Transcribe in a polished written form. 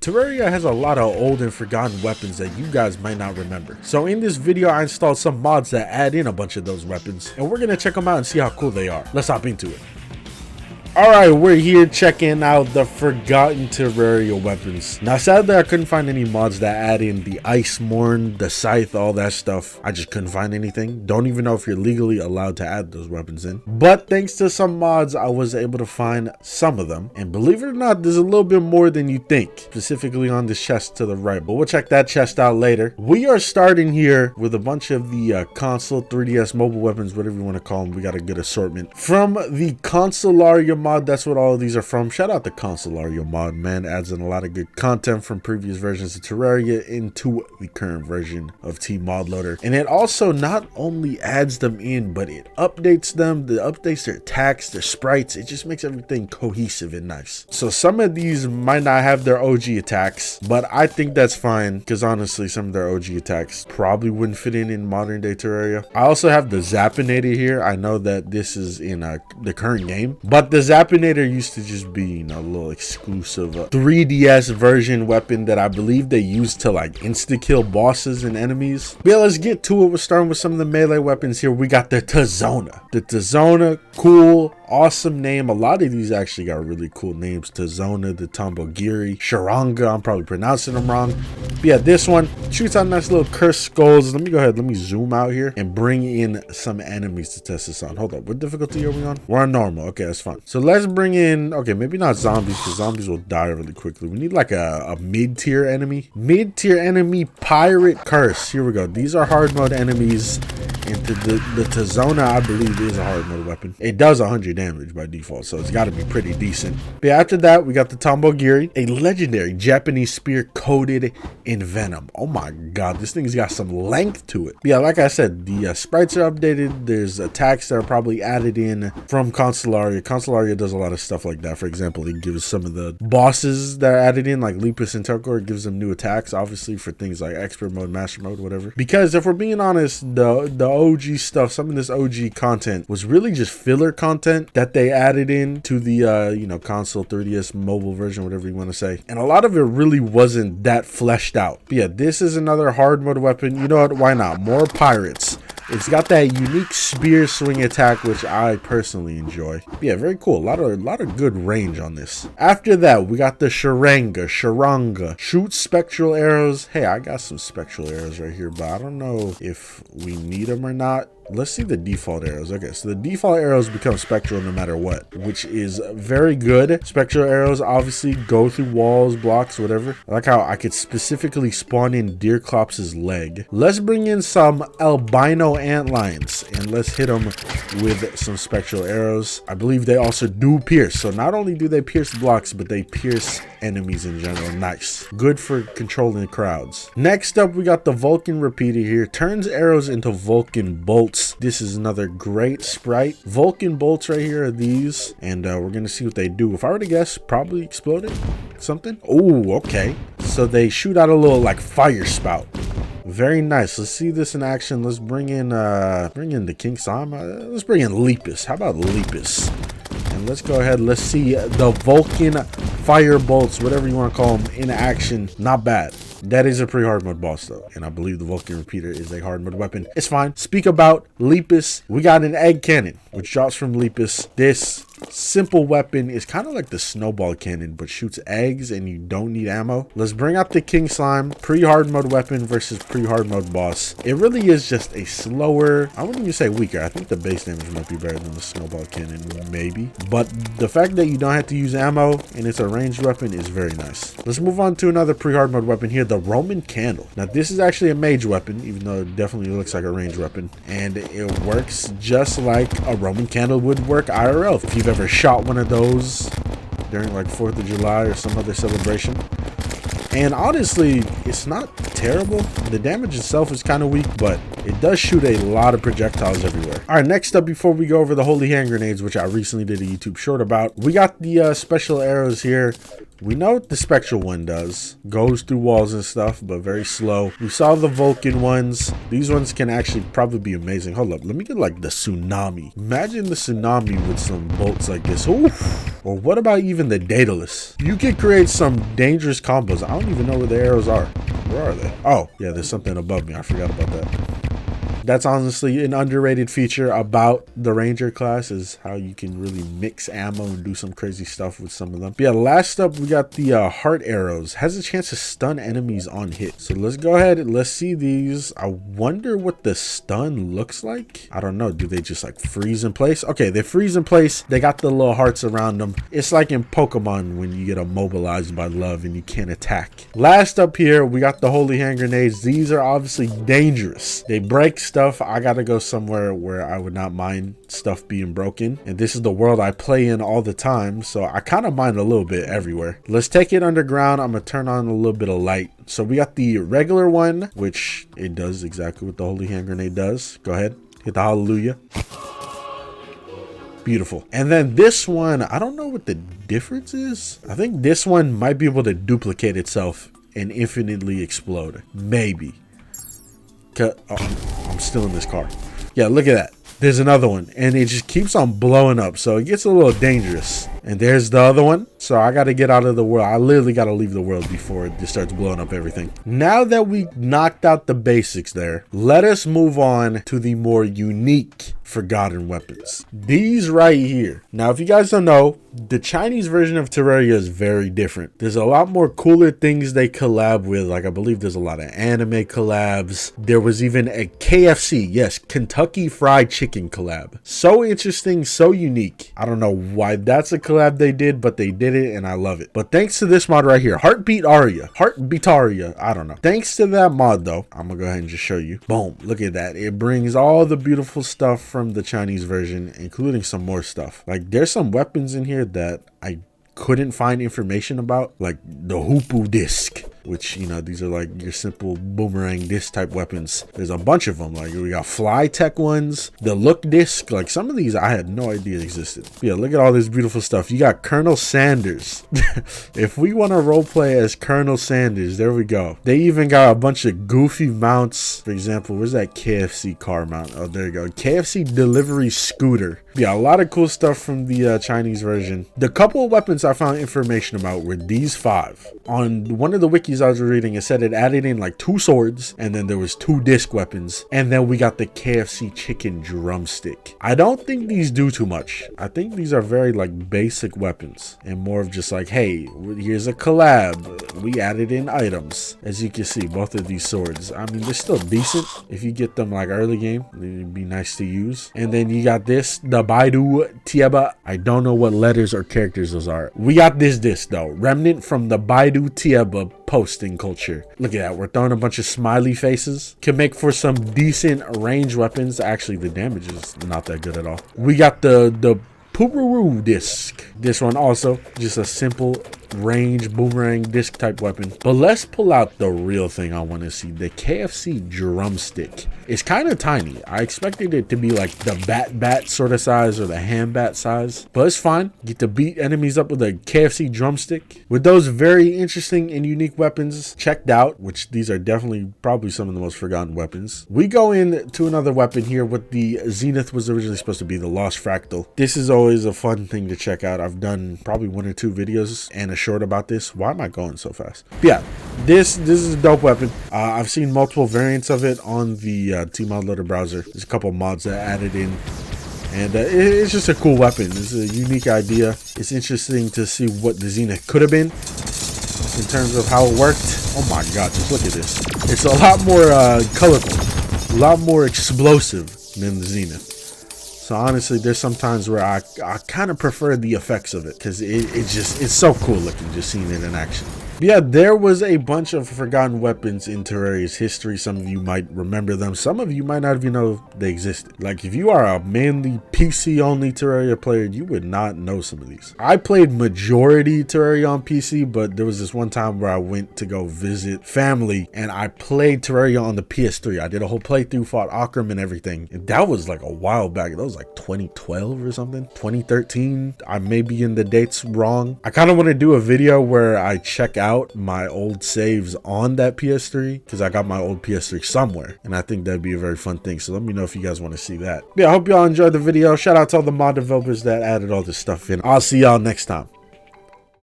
Terraria has a lot of old and forgotten weapons that you guys might not remember. So in this video, I installed some mods that add in a bunch of those weapons, and we're gonna check them out and see how cool they are. Let's hop into it. Alright, we're here checking out the forgotten Terraria weapons. Now sadly, I couldn't find any mods that add in the Ice Morn, the Scythe, all that stuff. I just couldn't find anything. Don't even know if you're legally allowed to add those weapons in. But thanks to some mods, I was able to find some of them. And believe it or not, there's a little bit more than you think, specifically on this chest to the right. But we'll check that chest out later. We are starting here with a bunch of the console, 3DS mobile weapons, whatever you want to call them. We got a good assortment. From the Consolaria mod, that's what all of these are from. Shout out to Consolaria mod, man. Adds in a lot of good content from previous versions of Terraria into the current version of T Mod Loader. And it also not only adds them in, but it updates them. It updates their attacks, their sprites. It just makes everything cohesive and nice. So some of these might not have their OG attacks, but I think that's fine because honestly, some of their OG attacks probably wouldn't fit in modern day Terraria. I also have the Zappinator here. I know that this is in the current game, but the Zappinator used to just be, you know, a little exclusive 3DS version weapon that I believe they used to like insta-kill bosses and enemies. But yeah, let's get to it. We're starting with some of the melee weapons here. We got the Tazona. The Tazona, cool, awesome name. A lot of these actually got really cool names. Tazona, the Tambogiri, Sharanga, I'm probably pronouncing them wrong. But yeah, this one shoots out nice little cursed skulls. Let me go ahead, let me zoom out here and bring in some enemies to test this on. Hold up, what difficulty are we on? We're on normal. Okay, that's fine. So let's bring in, okay, maybe not zombies because zombies will die really quickly. We need like a mid-tier enemy. Mid-tier enemy, Pirate Curse. Here we go. These are hard mode enemies. And the Tazona, I believe, is a hard mode weapon. It does 100 damage by default, so it's got to be pretty decent. But yeah, after that, we got the Tambogiri, a legendary Japanese spear coated in venom. Oh my god, this thing's got some length to it. But yeah, like I said, the sprites are updated. There's attacks that are probably added in from Consolaria. Consolaria does a lot of stuff like that. For example, it gives some of the bosses that are added in, like Lepus and Tokor, it gives them new attacks, obviously, for things like Expert Mode, Master Mode, whatever. Because if we're being honest, the OG stuff, some of this OG content was really just filler content that they added in to the you know, console 3DS mobile version, whatever you want to say, and a lot of it really wasn't that fleshed out. But yeah, this is another hard mode weapon. You know what, why not? More pirates. It's got that unique spear swing attack, which I personally enjoy. Yeah, very cool. A lot of good range on this. After that, we got the Sharanga. Shoot spectral arrows. Hey, I got some spectral arrows right here, but I don't know if we need them or not. Let's see the default arrows. Okay, so the default arrows become spectral no matter what, which is very good. Spectral arrows obviously go through walls, blocks, whatever. I like how I could specifically spawn in Deerclops's leg. Let's bring in some albino antlions and let's hit them with some spectral arrows. I believe they also do pierce. So not only do they pierce blocks, but they pierce enemies in general. Nice. Good for controlling crowds. Next up, we got the Vulcan repeater here. Turns arrows into Vulcan bolts. This is another great sprite. Vulcan bolts right here are these, and we're gonna see what they do. If I were to guess, probably exploded something. Oh, okay. So they shoot out a little like fire spout. Very nice. Let's see this in action. Let's bring in the King Slime. Let's bring in Lepus. How about Lepus? And let's go ahead. Let's see the Vulcan fire bolts, whatever you want to call them, in action. Not bad. That is a pretty hard mode boss though, and I believe the Vulcan repeater is a hard mode weapon. It's fine. Speak about Lepus. We got an egg cannon, which drops from Lepus. This simple weapon is kind of like the snowball cannon, but shoots eggs and you don't need ammo. Let's bring out the King Slime. Pre-hard mode weapon versus pre-hard mode boss. It really is just a slower, I wouldn't even say weaker. I think the base damage might be better than the snowball cannon, maybe. But the fact that you don't have to use ammo and it's a ranged weapon is very nice. Let's move on to another pre-hard mode weapon here, the Roman Candle. Now this is actually a mage weapon, even though it definitely looks like a ranged weapon, and it works just like a Roman candle would work IRL. If you've ever shot one of those during like 4th of July or some other celebration. And honestly, it's not terrible. The damage itself is kind of weak, but it does shoot a lot of projectiles everywhere. All right, next up, before we go over the holy hand grenades, which I recently did a YouTube short about, we got the special arrows here. We know what the spectral one does. Goes through walls and stuff, but very slow. We saw the Vulcan ones. These ones can actually probably be amazing. Hold up, let me get like the tsunami. Imagine the tsunami with some bolts like this. Oof. Or what about even the Daedalus? You could create some dangerous combos. I don't even know where the arrows are. Where are they? Oh, yeah, there's something above me. I forgot about that. That's honestly an underrated feature about the Ranger class, is how you can really mix ammo and do some crazy stuff with some of them. But yeah, last up, we got the heart arrows. Has a chance to stun enemies on hit. So let's go ahead and let's see these. I wonder what the stun looks like. I don't know. Do they just like freeze in place? Okay, they freeze in place. They got the little hearts around them. It's like in Pokemon when you get immobilized by love and you can't attack. Last up here, we got the holy hand grenades. These are obviously dangerous. They break stuff. I gotta go somewhere where I would not mind stuff being broken, and this is the world I play in all the time, so I kind of mind a little bit everywhere. Let's take it underground. I'm gonna turn on a little bit of light. So we got the regular one, which it does exactly what the holy hand grenade does. Go ahead, hit the hallelujah. Beautiful. And then this one, I don't know what the difference is. I think this one might be able to duplicate itself and infinitely explode, maybe. Oh, I'm still in this car. Yeah, look at that. There's another one, and it just keeps on blowing up, so it gets a little dangerous. And there's the other one. So I got to get out of the world. I literally got to leave the world before it just starts blowing up everything. Now that we knocked out the basics there, let us move on to the more unique forgotten weapons. These right here. Now, if you guys don't know, the Chinese version of Terraria is very different. There's a lot more cooler things they collab with. Like, I believe there's a lot of anime collabs. There was even a KFC, yes, Kentucky Fried Chicken collab. So interesting, so unique. I don't know why that's a collab they did, but they did it and I love it. But thanks to this mod right here, Heartbeat Aria, I don't know. Thanks to that mod though, I'm gonna go ahead and just show you. Boom, look at that. It brings all the beautiful stuff from the Chinese version, including some more stuff. Like, there's some weapons in here that I couldn't find information about, like the Hoopu disc, which, you know, these are like your simple boomerang disc type weapons. There's a bunch of them. Like, we got fly tech ones, the look disc. Like, some of these I had no idea existed. But yeah, look at all this beautiful stuff. You got Colonel Sanders. If we want to roleplay as Colonel Sanders, there we go. They even got a bunch of goofy mounts. For example, where's that KFC car mount? Oh, there you go. KFC delivery scooter. Yeah, a lot of cool stuff from the Chinese version. The couple of weapons I found information about were these 5. On one of the wikis I was reading, it said it added in like 2 swords, and then there was 2 disc weapons, and then we got the KFC chicken drumstick. I don't think these do too much. I think these are very like basic weapons and more of just like, hey, here's a collab, we added in items. As you can see, both of these swords, I mean, they're still decent. If you get them like early game, it'd be nice to use. And then you got this, the Baidu Tieba. I don't know what letters or characters those are. We got this disc though, remnant from the Baidu Tieba posting culture. Look at that, we're throwing a bunch of smiley faces. Can make for some decent range weapons. Actually, the damage is not that good at all. We got the Pururu disc. This one also just a simple range boomerang disc type weapon. But let's pull out the real thing I want to see, the KFC drumstick. It's kind of tiny. I expected it to be like the bat sort of size or the hand bat size, but it's fine. Get to beat enemies up with a KFC drumstick. With those very interesting and unique weapons checked out, which these are definitely probably some of the most forgotten weapons, we go into another weapon here with the Zenith. Was originally supposed to be the Lost Fractal. This is always a fun thing to check out. I've done probably 1 or 2 videos and a short about this. Why am I going so fast? But yeah, this is a dope weapon. I've seen multiple variants of it on the Tmod loader browser. There's a couple mods that added in, and it's just a cool weapon. It's a unique idea. It's interesting to see what the Zenith could have been in terms of how it worked. Oh my god, just look at this. It's a lot more colorful, a lot more explosive than the Zenith. So honestly, there's some times where I kind of prefer the effects of it, because it's so cool looking just seeing it in action. Yeah, there was a bunch of forgotten weapons in Terraria's history. Some of you might remember them. Some of you might not even know they existed. Like, if you are a mainly PC-only Terraria player, you would not know some of these. I played majority Terraria on PC, but there was this one time where I went to go visit family, and I played Terraria on the PS3. I did a whole playthrough, fought Akram and everything. And that was like a while back. That was like 2012 or something, 2013. I may be in the dates wrong. I kind of want to do a video where I check out my old saves on that PS3, because I got my old PS3 somewhere, and I think that'd be a very fun thing. So let me know if you guys want to see that. Yeah, I hope y'all enjoyed the video. Shout out to all the mod developers that added all this stuff in. I'll see y'all next time.